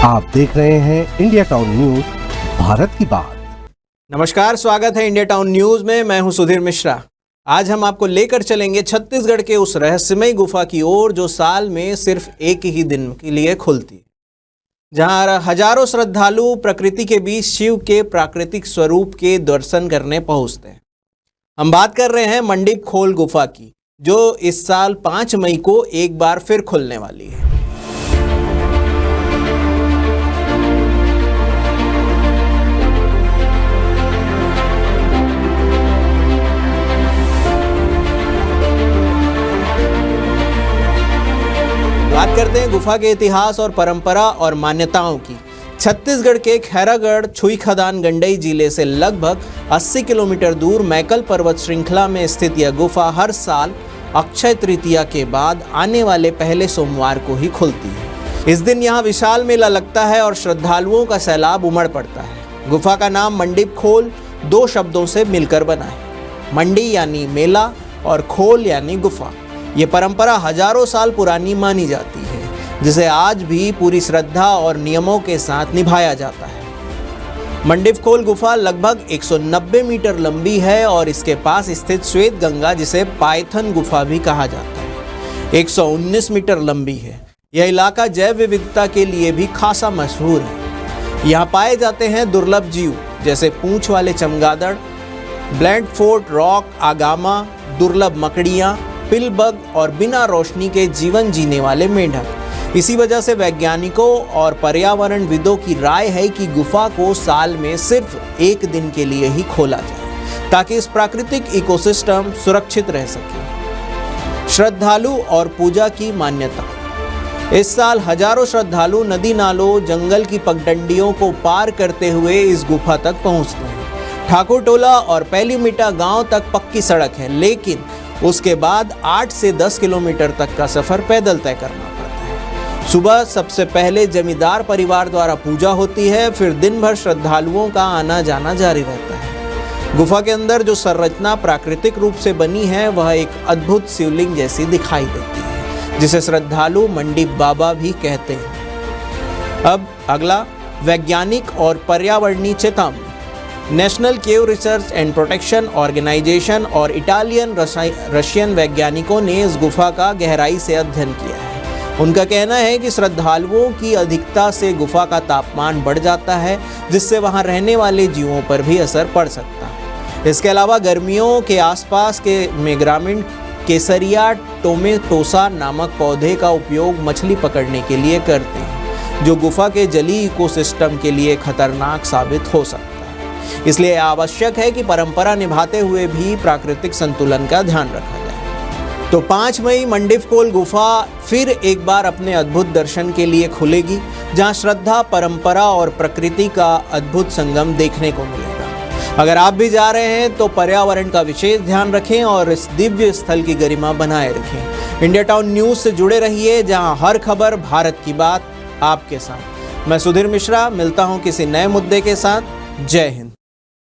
आप देख रहे हैं इंडिया टाउन न्यूज, भारत की बात। नमस्कार, स्वागत है इंडिया टाउन न्यूज में। मैं हूं सुधीर मिश्रा। आज हम आपको लेकर चलेंगे छत्तीसगढ़ के उस रहस्यमय गुफा की ओर जो साल में सिर्फ एक ही दिन के लिए खुलती है, जहां हजारों श्रद्धालु प्रकृति के बीच शिव के प्राकृतिक स्वरूप के दर्शन करने पहुंचते हैं। हम बात कर रहे हैं मंडीप खोल गुफा की, जो इस साल 5 मई को एक बार फिर खुलने वाली है। बात करते हैं गुफा के इतिहास और परंपरा और मान्यताओं की। छत्तीसगढ़ के खैरागढ़ छुई खदान गंडई जिले से लगभग 80 किलोमीटर दूर मैकल पर्वत श्रृंखला में स्थित यह गुफा हर साल अक्षय तृतीया के बाद आने वाले पहले सोमवार को ही खुलती है। इस दिन यहाँ विशाल मेला लगता है और श्रद्धालुओं का सैलाब उमड़ पड़ता है। गुफा का नाम मंडीप खोल 2 शब्दों से मिलकर बना है। मंडी यानी मेला और खोल यानी गुफा। ये परंपरा हजारों साल पुरानी मानी जाती है, जिसे आज भी पूरी श्रद्धा और नियमों के साथ निभाया जाता है। मंडीप खोल गुफा लगभग 190 मीटर लंबी है और इसके पास स्थित श्वेत गंगा, जिसे पाइथन गुफा भी कहा जाता है, 119 मीटर लंबी है। यह इलाका जैव विविधता के लिए भी खासा मशहूर है। यहाँ पाए जाते हैं दुर्लभ जीव जैसे पूंछ वाले चमगादड़, ब्लैंडफोर्ट रॉक आगामा, दुर्लभ मकड़ियाँ, पिलबग और बिना रोशनी के जीवन जीने वाले मेंढक। इसी वजह से वैज्ञानिकों और पर्यावरणविदों की राय है कि गुफा को साल में सिर्फ एक दिन के लिए ही खोला जाए, ताकि इस प्राकृतिक इकोसिस्टम सुरक्षित रह सके। श्रद्धालु और पूजा की मान्यता। इस साल हजारों श्रद्धालु नदी नालों, जंगल की पगडंडियों को पार करते हुए इस गुफा तक पहुंचते हैं। ठाकुर टोला और पैलीमिटा गांव तक पक्की सड़क है, लेकिन उसके बाद 8 से 10 किलोमीटर तक का सफर पैदल तय करना पड़ता है। सुबह सबसे पहले जमींदार परिवार द्वारा पूजा होती है, फिर दिन भर श्रद्धालुओं का आना जाना जारी रहता है। गुफा के अंदर जो संरचना प्राकृतिक रूप से बनी है, वह एक अद्भुत शिवलिंग जैसी दिखाई देती है, जिसे श्रद्धालु मंडीप बाबा भी कहते हैं। अब अगला, वैज्ञानिक और पर्यावरणीय चेतावनी। National cave research and protection organisation और इटालियन रशियन वैज्ञानिकों ने इस गुफा का गहराई से अध्ययन किया है। उनका कहना है कि श्रद्धालुओं की अधिकता से गुफा का तापमान बढ़ जाता है, जिससे वहां रहने वाले जीवों पर भी असर पड़ सकता है। इसके अलावा गर्मियों के आसपास के में ग्रामीण केसरिया टोमेटोसा नामक पौधे का उपयोग मछली पकड़ने के लिए करते हैं, जो गुफा के जलीय इकोसिस्टम के लिए खतरनाक साबित हो सकता है। इसलिए आवश्यक है कि परंपरा निभाते हुए भी प्राकृतिक संतुलन का ध्यान रखा जाए। तो 5 मई मंडीप खोल गुफा फिर एक बार अपने अद्भुत दर्शन के लिए खुलेगी, जहां श्रद्धा, परंपरा और प्रकृति का अद्भुत संगम देखने को मिलेगा। अगर आप भी जा रहे हैं तो पर्यावरण का विशेष ध्यान रखें और इस दिव्य स्थल की गरिमा बनाए रखें। इंडिया टाउन न्यूज से जुड़े रहिए, जहां हर खबर भारत की बात आपके साथ। मैं सुधीर मिश्रा मिलता हूं किसी नए मुद्दे के साथ। जय हिंद।